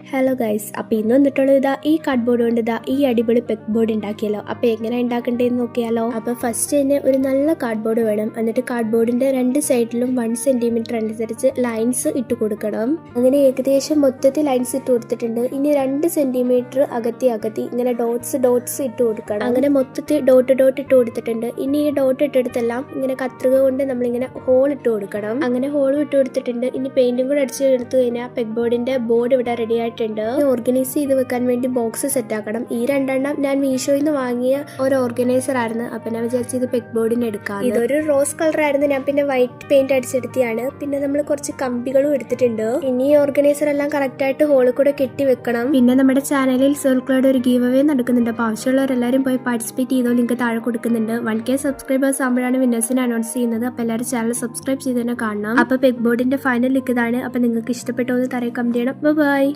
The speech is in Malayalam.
ഹലോ ഗൈസ്, അപ്പോൾ ഇന്ന് വന്നിട്ടുള്ളത് ഈ കാർഡ് ബോർഡ് കൊണ്ട് ഈ അടിപൊളി പെഗ് ബോർഡ് ഉണ്ടാക്കിയല്ലോ. അപ്പോൾ എങ്ങനെ ഉണ്ടാക്കണ്ടേന്ന് നോക്കിയാലോ. അപ്പോൾ ഫസ്റ്റ് തന്നെ ഒരു നല്ല കാർഡ് ബോർഡ് വേണം. എന്നിട്ട് കാർഡ് ബോർഡിന്റെ രണ്ട് സൈഡിലും 1 സെന്റിമീറ്റർ അനുസരിച്ച് ലൈൻസ് ഇട്ട് കൊടുക്കണം. അങ്ങനെ ഏകദേശം മൊത്തത്തിൽ ലൈൻസ് ഇട്ട് കൊടുത്തിട്ടുണ്ട്. ഇനി 2 സെന്റിമീറ്റർ അകത്തി ഇങ്ങനെ ഡോട്ട്സ് ഇട്ട് കൊടുക്കണം. അങ്ങനെ മൊത്തത്തിൽ ഡോട്ട് ഇട്ട് കൊടുത്തിട്ടുണ്ട്. ഇനി ഈ ഡോട്ട് ഇട്ടെടുത്തെല്ലാം ഇങ്ങനെ കത്രിക കൊണ്ട് നമ്മളിങ്ങനെ ഹോൾ ഇട്ട് കൊടുക്കണം. അങ്ങനെ ഹോൾ ഇട്ട് കൊടുത്തിട്ടുണ്ട്. ഇനി പെയിന്റും കൂടെ അടിച്ച് എടുത്തു കഴിഞ്ഞാൽ പെഗ് ബോർഡിന്റെ ബോർഡ് ഇവിടെ റെഡി ആയിട്ടുണ്ട്. ഓർഗനൈസ് ചെയ്ത് വെക്കാൻ വേണ്ടി ബോക്സ് സെറ്റ് ആക്കണം. ഈ 2 ഞാൻ മീഷോയിൽ നിന്ന് വാങ്ങിയ ഒരു ഓർഗനൈസർ ആയിരുന്നു. അപ്പൊ ഞാൻ വിചാരിച്ചു ഇത് പെഗ് ബോർഡിന് എടുക്കാം. ഇതൊരു റോസ് കളർ ആയിരുന്നു. ഞാൻ പിന്നെ വൈറ്റ് പെയിന്റ് അടിച്ചെടുത്തിയാണ്. പിന്നെ നമ്മൾ കുറച്ച് കമ്പികളും എടുത്തിട്ടുണ്ട്. ഇനി ഈ ഓർഗനൈസർ എല്ലാം കറക്റ്റ് ആയിട്ട് ഹോളിൽ കൂടെ കെട്ടി വെക്കണം. പിന്നെ നമ്മുടെ ചാനലിൽ സർക്കിളോടെ ഒരു ഗീവ് അവേ നടക്കുന്നുണ്ട്. അപ്പൊ ആവശ്യമുള്ളവരെല്ലാവരും പോയി പാർട്ടിസിപ്പേറ്റ് ചെയ്തോ. ലിങ്ക് താഴെ കൊടുക്കുന്നുണ്ട്. 1K സബ്സ്ക്രൈബേഴ്സ് ആകുമ്പോഴാണ് വിന്നേഴ്സിനെ അനൗൺസ് ചെയ്യുന്നത്. അപ്പൊ എല്ലാവരും ചാനൽ സബ്സ്ക്രൈബ് ചെയ്ത് തന്നെ കാണണം. അപ്പൊ പെഗ് ബോർഡിന്റെ ഫൈനൽ ലുക്ക് ഇതാണ്. അപ്പൊ നിങ്ങൾക്ക് ഇഷ്ടപ്പെട്ടോന്ന് തറയെ കമന്റ് ചെയ്യണം. ബൈ.